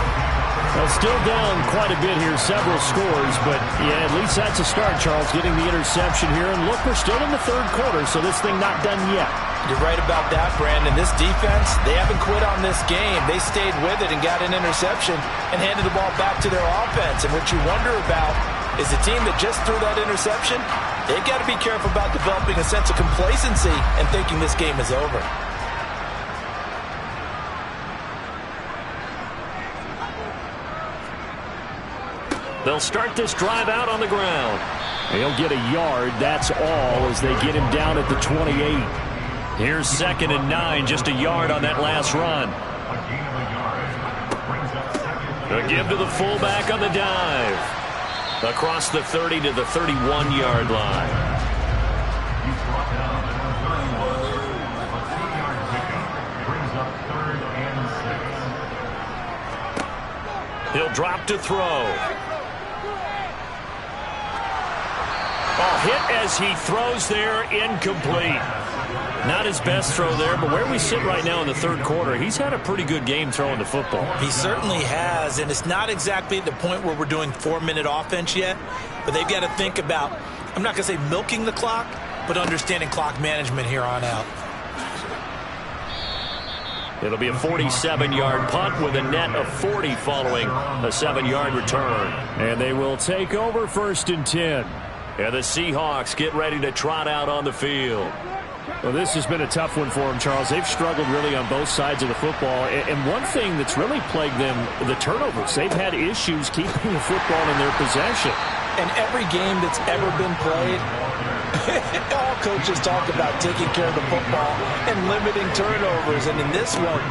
Well, still down quite a bit here, several scores, but yeah, at least that's a start, Charles, getting the interception here. And look, we're still in the 3rd quarter, so this thing not done yet. You're right about that, Brandon. This defense, they haven't quit on this game. They stayed with it and got an interception and handed the ball back to their offense. And what you wonder about is the team that just threw that interception, they've got to be careful about developing a sense of complacency and thinking this game is over. They'll start this drive out on the ground. They'll get a yard, that's all, as they get him down at the 28. Here's 2nd and 9, just a yard on that last run. The give to the fullback on the dive. Across the 30 to the 31-yard line. He'll drop to throw. Hit as he throws there, incomplete. Not his best throw there, but where we sit right now in the 3rd quarter, he's had a pretty good game throwing the football. He certainly has, and it's not exactly at the point where we're doing 4-minute offense yet, but they've got to think about, I'm not going to say milking the clock, but understanding clock management here on out. It'll be a 47-yard punt with a net of 40 following a 7-yard return. And they will take over 1st and 10. And the Seahawks get ready to trot out on the field. Well, this has been a tough one for them, Charles. They've struggled really on both sides of the football. And one thing that's really plagued them, the turnovers. They've had issues keeping the football in their possession. And every game that's ever been played, all coaches talk about taking care of the football and limiting turnovers. And in this one,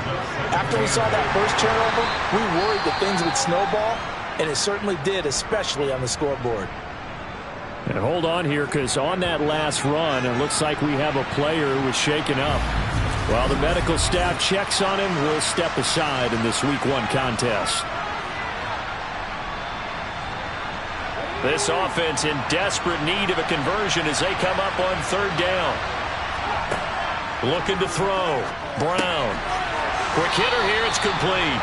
after we saw that first turnover, we worried that things would snowball, and it certainly did, especially on the scoreboard. And hold on here, because on that last run, it looks like we have a player who was shaken up. While the medical staff checks on him, we'll step aside in this Week 1 contest. This offense in desperate need of a conversion as they come up on third down. Looking to throw. Brown. Quick hitter here. It's complete.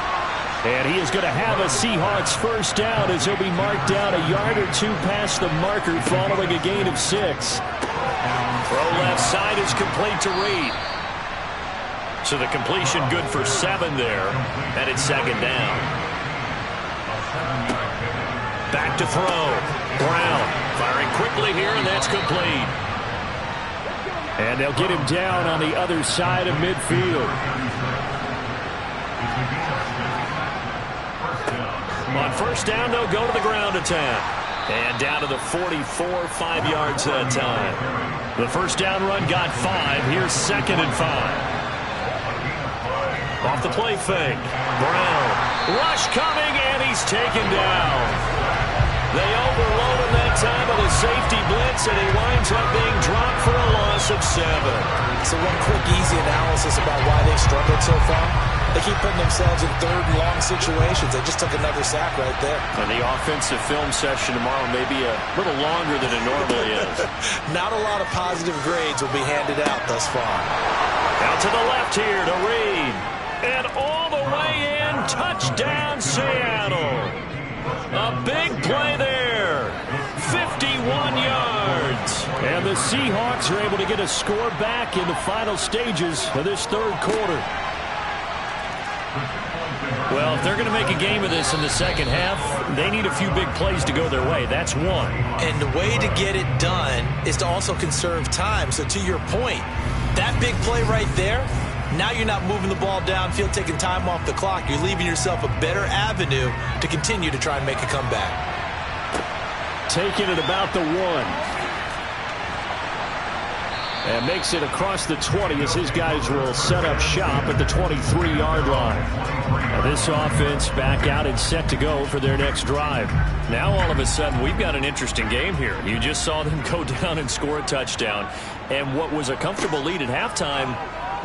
And he is going to have a Seahawks first down as he'll be marked down a yard or two past the marker following a gain of 6. Throw left side is complete to Reed. So the completion good for 7 there. And it's second down. Back to throw. Brown firing quickly here, and that's complete. And they'll get him down on the other side of midfield. On first down, they'll go to the ground attack. And down to the 44, 5 yards that time. The first down run got 5. Here's 2nd and 5. Off the play fake. Brown. Rush coming, and he's taken down. They overload him that time with a safety blitz, and he winds up being dropped for a loss of 7. So one quick, easy analysis about why they've struggled so far. They keep putting themselves in third and long situations. They just took another sack right there. And the offensive film session tomorrow may be a little longer than it normally is. Not a lot of positive grades will be handed out thus far. Out to the left here to Reed. And all the way in. Touchdown, Seattle. A big play there. 51 yards. And the Seahawks are able to get a score back in the final stages of this third quarter. Well, if they're going to make a game of this in the second half, they need a few big plays to go their way. That's one. And the way to get it done is to also conserve time. So to your point, that big play right there, now you're not moving the ball downfield, taking time off the clock. You're leaving yourself a better avenue to continue to try and make a comeback. Taking it about the 1. And makes it across the 20 as his guys will set up shop at the 23-yard line. Now this offense back out and set to go for their next drive. Now all of a sudden we've got an interesting game here. You just saw them go down and score a touchdown. And what was a comfortable lead at halftime,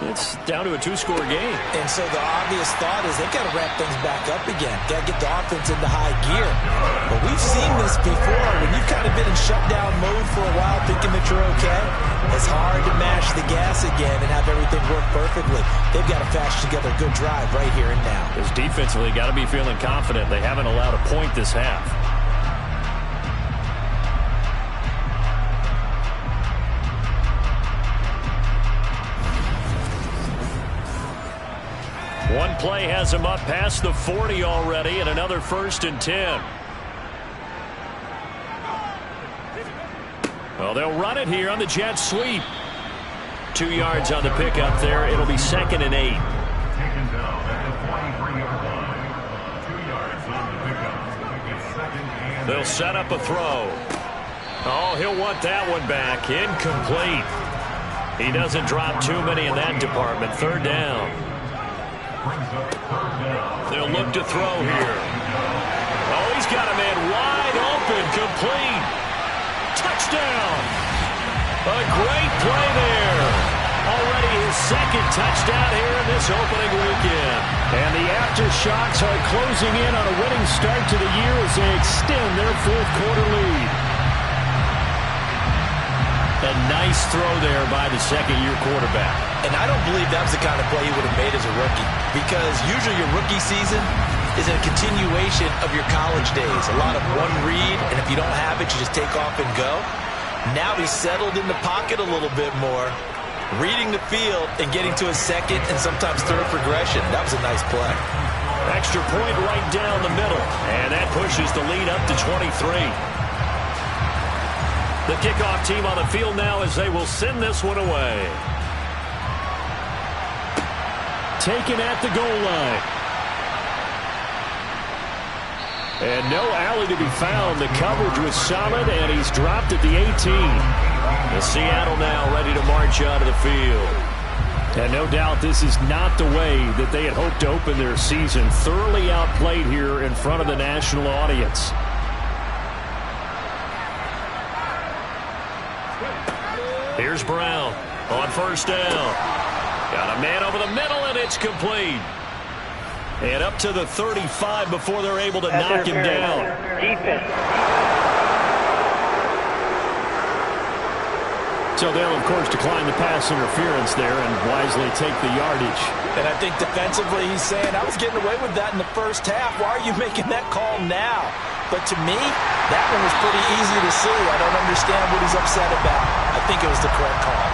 it's down to a 2-score game. And so the obvious thought is they've got to ramp things back up again. Got to get the offense into high gear. But we've seen this before. When you've kind of been in shutdown mode for a while thinking that you're okay, it's hard to mash the gas again and have everything work perfectly. They've got to patch together a good drive right here and now. Because defensively, got to be feeling confident. They haven't allowed a point this half. One play has him up past the 40 already, and another 1st and 10. Well, they'll run it here on the jet sweep. 2 yards on the pickup there. It'll be 2nd and 8. Taken down at the 43-yard line. 2 yards on the pickup. It's 2nd and 8. They'll set up a throw. Oh, he'll want that one back. Incomplete. He doesn't drop too many in that department. 3rd down. They'll look to throw here. Oh, he's got a man wide open. Complete. Touchdown. A great play there. Already his 2nd touchdown here in this opening weekend. And the Aftershocks are closing in on a winning start to the year as they extend their 4th quarter lead. A nice throw there by the 2nd-year quarterback. And I don't believe that was the kind of play he would have made as a rookie, because usually your rookie season is a continuation of your college days. A lot of one read, and if you don't have it, you just take off and go. Now he's settled in the pocket a little bit more, reading the field and getting to a 2nd and sometimes 3rd progression. That was a nice play. Extra point right down the middle, and that pushes the lead up to 23. The kickoff team on the field now as they will send this one away. Taken at the goal line. And no alley to be found. The coverage was solid, and he's dropped at the 18. The Seattle now ready to march onto the field. And no doubt this is not the way that they had hoped to open their season. Thoroughly outplayed here in front of the national audience. Here's Brown on 1st down. Got a man over the middle, and it's complete. And up to the 35 before they're able to knock him down. Defense. So they'll, of course, decline the pass interference there and wisely take the yardage. And I think defensively he's saying, I was getting away with that in the first half. Why are you making that call now? But to me, that one was pretty easy to see. I don't understand what he's upset about. I think it was the correct call.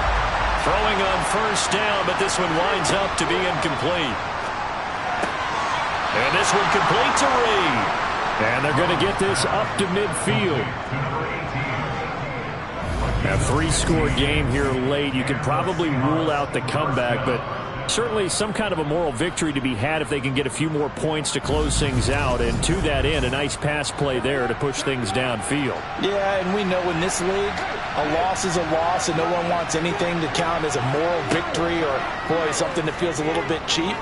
Throwing on first down, but this one winds up to be incomplete. And this one complete to Reed. And they're going to get this up to midfield. A 3-score game here late. You can probably rule out the comeback, but certainly some kind of a moral victory to be had if they can get a few more points to close things out. And to that end, a nice pass play there to push things downfield. Yeah, and we know in this league, a loss is a loss, and no one wants anything to count as a moral victory or, boy, something that feels a little bit cheap.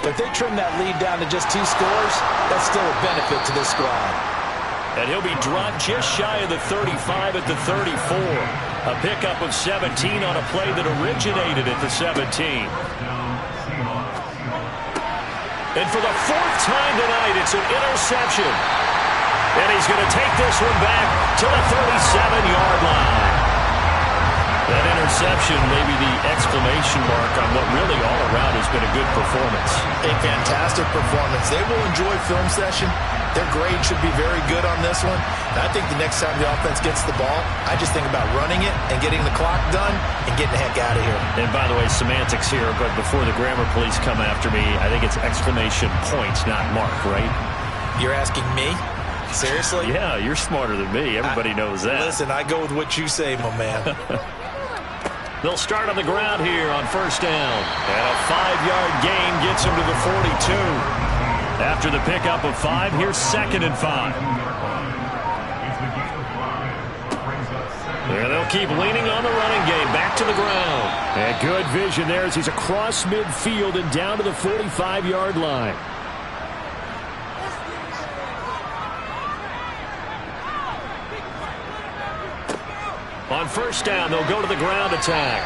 But if they trim that lead down to just 2 scores, that's still a benefit to this squad. And he'll be dropped just shy of the 35 at the 34. A pickup of 17 on a play that originated at the 17. And for the 4th time tonight, it's an interception. And he's going to take this one back to the 37-yard line. That interception may be the exclamation mark on what really all around has been a good performance. A fantastic performance. They will enjoy film session. Their grade should be very good on this one. And I think the next time the offense gets the ball, I just think about running it and getting the clock done and getting the heck out of here. And by the way, semantics here, but before the grammar police come after me, I think it's exclamation points, not mark, right? You're asking me? Seriously? Yeah, you're smarter than me. Everybody knows that. Listen, I go with what you say, my man. They'll start on the ground here on first down. And a 5-yard gain gets him to the 42. After the pickup of 5, here's 2nd and 5. And they'll keep leaning on the running game. Back to the ground. And good vision there as he's across midfield and down to the 45-yard line. On first down, they'll go to the ground attack.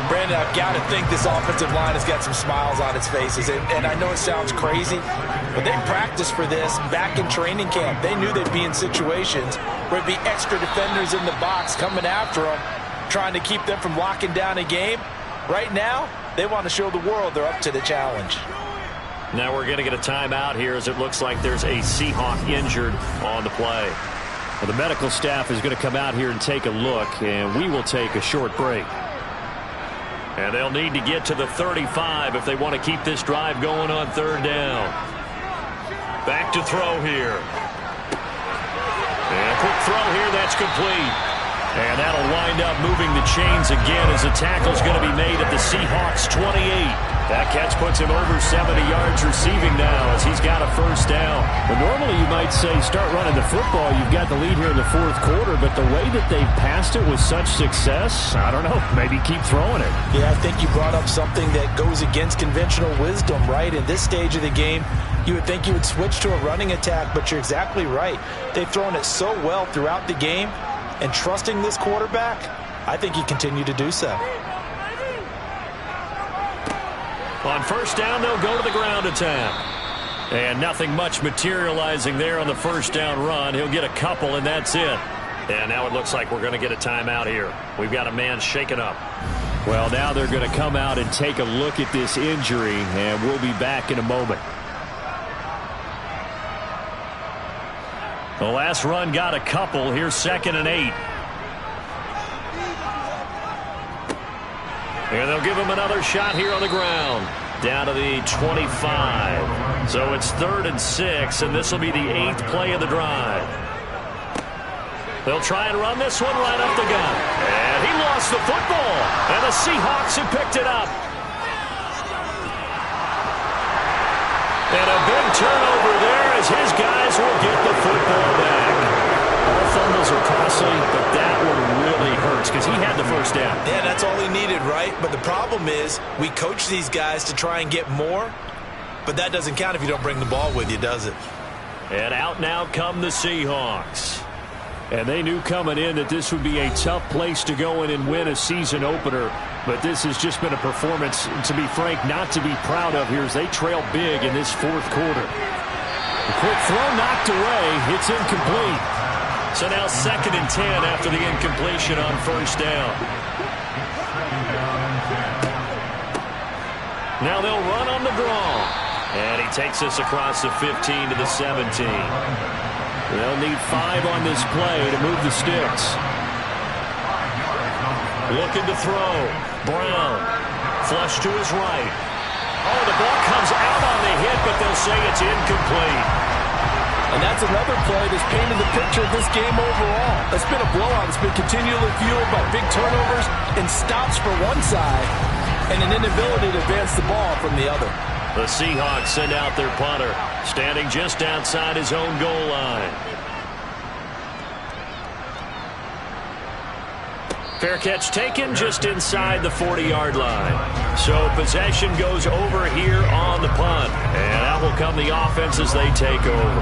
Brandon, I've got to think this offensive line has got some smiles on its faces. And I know it sounds crazy, but they practiced for this back in training camp. They knew they'd be in situations where it'd be extra defenders in the box coming after them, trying to keep them from locking down a game. Right now, they want to show the world they're up to the challenge. Now we're going to get a timeout here as it looks like there's a Seahawk injured on the play. Well, the medical staff is going to come out here and take a look, and we will take a short break. And they'll need to get to the 35 if they want to keep this drive going on 3rd down. Back to throw here. And a quick throw here, that's complete. And that'll wind up moving the chains again as the tackle's going to be made at the Seahawks 28. That catch puts him over 70 yards receiving now as he's got a first down. Well, normally you might say start running the football. You've got the lead here in the 4th quarter, but the way that they've passed it with such success, I don't know, maybe keep throwing it. Yeah, I think you brought up something that goes against conventional wisdom, right? In this stage of the game, you would think you would switch to a running attack, but you're exactly right. They've thrown it so well throughout the game, and trusting this quarterback, I think you continue to do so. On first down, they'll go to the ground attack. And nothing much materializing there on the first down run. He'll get a couple, and that's it. And now it looks like we're going to get a timeout here. We've got a man shaken up. Well, now they're going to come out and take a look at this injury, and we'll be back in a moment. The last run got a couple. Here's 2nd and 8. And they'll give him another shot here on the ground. Down to the 25. So it's 3rd and 6, and this will be the 8th play of the drive. They'll try and run this one right up the gut. And he lost the football. And the Seahawks have picked it up. And a big turnover there as his guys will get the football back. All fumbles are costly, but that one really hurts because he had the first down. Yeah, that's all he needed, right? But the problem is we coach these guys to try and get more, but that doesn't count if you don't bring the ball with you, does it? And out now come the Seahawks. And they knew coming in that this would be a tough place to go in and win a season opener. But this has just been a performance, to be frank, not to be proud of here as they trail big in this 4th quarter. A quick throw knocked away. It's incomplete. So now 2nd and 10 after the incompletion on first down. Now they'll run on the draw. And he takes us across the 15 to the 17. They'll need 5 on this play to move the sticks. Looking to throw. Brown. Flush to his right. Oh, the ball comes out on the hit, but they'll say it's incomplete. And that's another play that's painted the picture of this game overall. It's been a blowout. It's been continually fueled by big turnovers and stops for one side and an inability to advance the ball from the other. The Seahawks send out their punter, standing just outside his own goal line. Fair catch taken just inside the 40-yard line. So possession goes over here on the punt. And out will come the offense as they take over.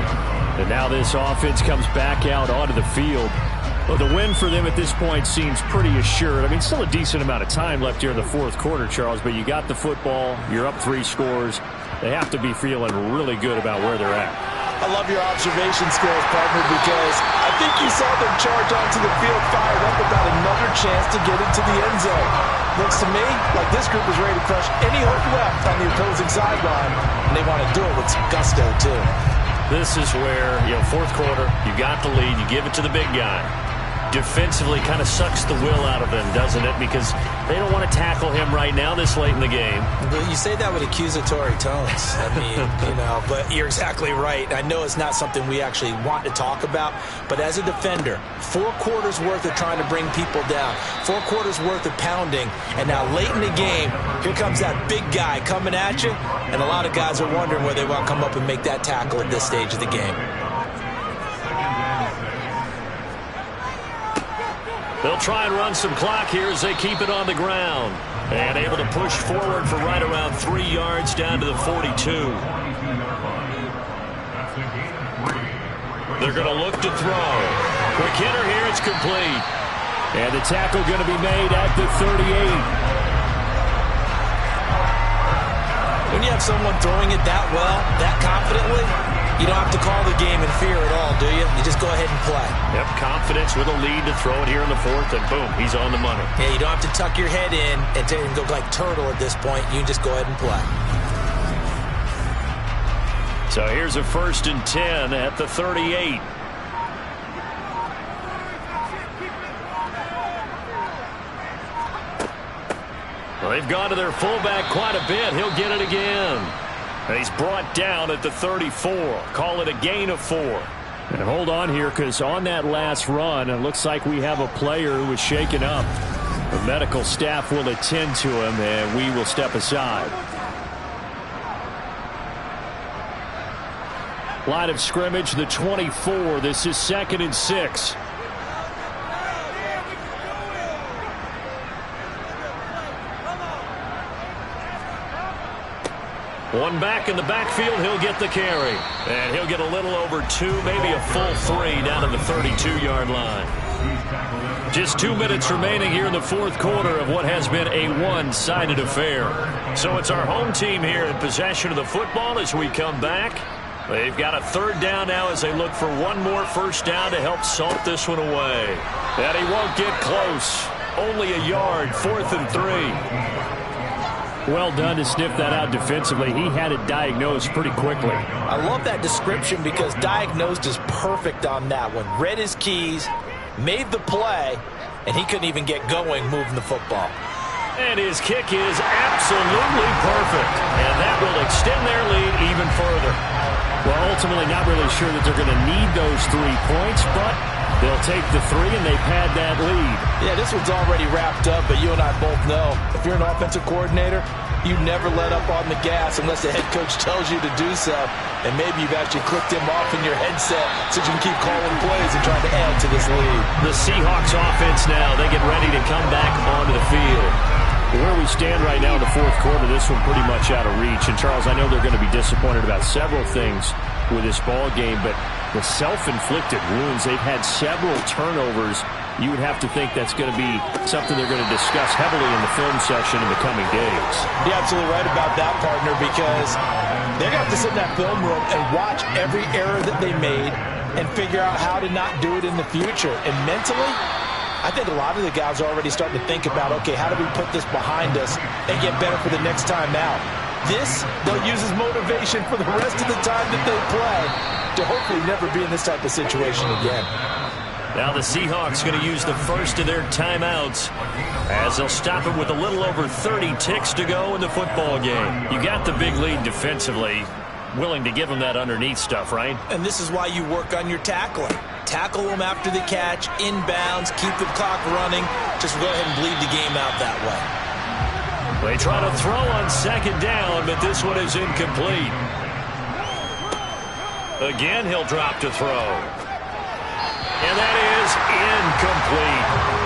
And now this offense comes back out onto the field. Well, the win for them at this point seems pretty assured. I mean, still a decent amount of time left here in the fourth quarter, Charles, but you got the football. You're up 3 scores. They have to be feeling really good about where they're at. I love your observation skills, partner, because I think you saw them charge onto the field fired up about another chance to get into the end zone. Looks to me like this group is ready to crush any hope left on the opposing sideline, and they want to do it with some gusto, too. This is where, fourth quarter, you got the lead, you give it to the big guy. Defensively kind of sucks the will out of them, doesn't it? Because they don't want to tackle him right now this late in the game. But you say that with accusatory tones. I mean, but you're exactly right. I know it's not something we actually want to talk about, but as a defender, 4 quarters worth of trying to bring people down, 4 quarters worth of pounding, and now late in the game, here comes that big guy coming at you, and a lot of guys are wondering whether they want to come up and make that tackle at this stage of the game. They'll try and run some clock here as they keep it on the ground. And able to push forward for right around 3 yards down to the 42. They're going to look to throw. Quick hitter here, it's complete. And the tackle going to be made at the 38. When you have someone throwing it that well, that confidently, you don't have to call the game in fear at all, do you? You just go ahead and play. Yep, confidence with a lead to throw it here in the fourth, and boom, he's on the money. Yeah, you don't have to tuck your head in and go like turtle at this point. You just go ahead and play. So here's a 1st and 10 at the 38. Well, they've gone to their fullback quite a bit. He'll get it again. And he's brought down at the 34. Call it a gain of 4. And hold on here, because on that last run, it looks like we have a player who was shaken up. The medical staff will attend to him, and we will step aside. Line of scrimmage, the 24. This is 2nd and 6. One back in the backfield, he'll get the carry. And he'll get a little over 2, maybe a full 3 down to the 32-yard line. Just 2 minutes remaining here in the fourth quarter of what has been a one-sided affair. So it's our home team here in possession of the football as we come back. They've got a 3rd down now as they look for one more 1st down to help salt this one away. And he won't get close. Only a yard, 4th and 3. Well done to sniff that out defensively. He had it diagnosed pretty quickly. I love that description because diagnosed is perfect on that one. Read his keys, made the play, and he couldn't even get going moving the football. And his kick is absolutely perfect. And that will extend their lead even further. Well, ultimately not really sure that they're going to need those 3 points, but they'll take the 3 and they've had that lead. Yeah, this one's already wrapped up, but you and I both know if you're an offensive coordinator, you never let up on the gas unless the head coach tells you to do so. And maybe you've actually clicked him off in your headset so you can keep calling plays and trying to add to this lead. The Seahawks offense now, they get ready to come back onto the field. Where we stand right now in the fourth quarter, this one pretty much out of reach. And, Charles, I know they're going to be disappointed about several things with this ball game, but the self-inflicted wounds, they've had several turnovers. You would have to think that's going to be something they're going to discuss heavily in the film session in the coming days. You're absolutely right about that, partner, because they're going to have to sit in that film room and watch every error that they made and figure out how to not do it in the future. And mentally, I think a lot of the guys are already starting to think about, okay, how do we put this behind us and get better for the next time out? This, they'll use as motivation for the rest of the time that they play to hopefully never be in this type of situation again. Now the Seahawks going to use the first of their timeouts as they'll stop it with a little over 30 ticks to go in the football game. You got the big lead defensively. Willing to give them that underneath stuff, right? And this is why you work on your tackling. Tackle them after the catch, inbounds, keep the clock running. Just go ahead and bleed the game out that way. They try to throw on second down, but this one is incomplete. Again, he'll drop to throw. And that is incomplete.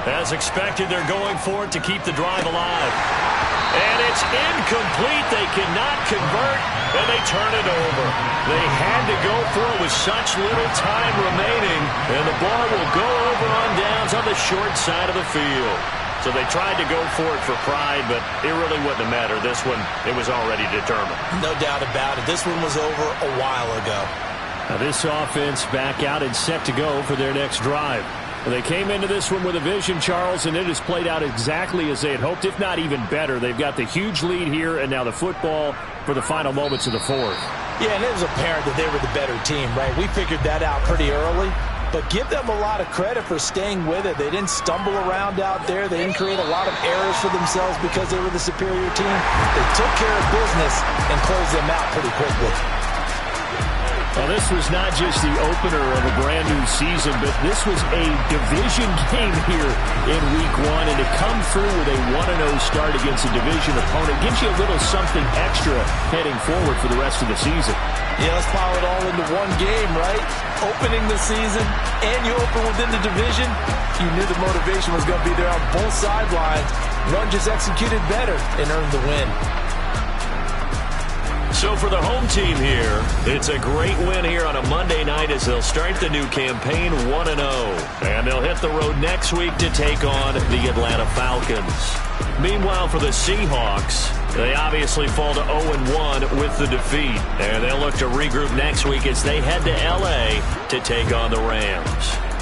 As expected, they're going for it to keep the drive alive. And it's incomplete. They cannot convert, and they turn it over. They had to go for it with such little time remaining, and the ball will go over on downs on the short side of the field. So they tried to go for it for pride, but it really wouldn't have mattered. This one, it was already determined. No doubt about it. This one was over a while ago. Now this offense back out and set to go for their next drive. They came into this one with a vision, Charles, and it has played out exactly as they had hoped, if not even better. They've got the huge lead here, and now the football for the final moments of the fourth. Yeah, and it was apparent that they were the better team, right? We figured that out pretty early. But give them a lot of credit for staying with it. They didn't stumble around out there. They didn't create a lot of errors for themselves because they were the superior team. They took care of business and closed them out pretty quickly. Well, this was not just the opener of a brand-new season, but this was a division game here in Week 1. And to come through with a 1-0 start against a division opponent gives you a little something extra heading forward for the rest of the season. Yeah, let's pile it all into one game, right? Opening the season, and you open within the division. You knew the motivation was going to be there on both sidelines. One just executed better and earned the win. So for the home team here, it's a great win here on a Monday night as they'll start the new campaign 1-0. And they'll hit the road next week to take on the Atlanta Falcons. Meanwhile, for the Seahawks, they obviously fall to 0-1 with the defeat. And they'll look to regroup next week as they head to L.A. to take on the Rams.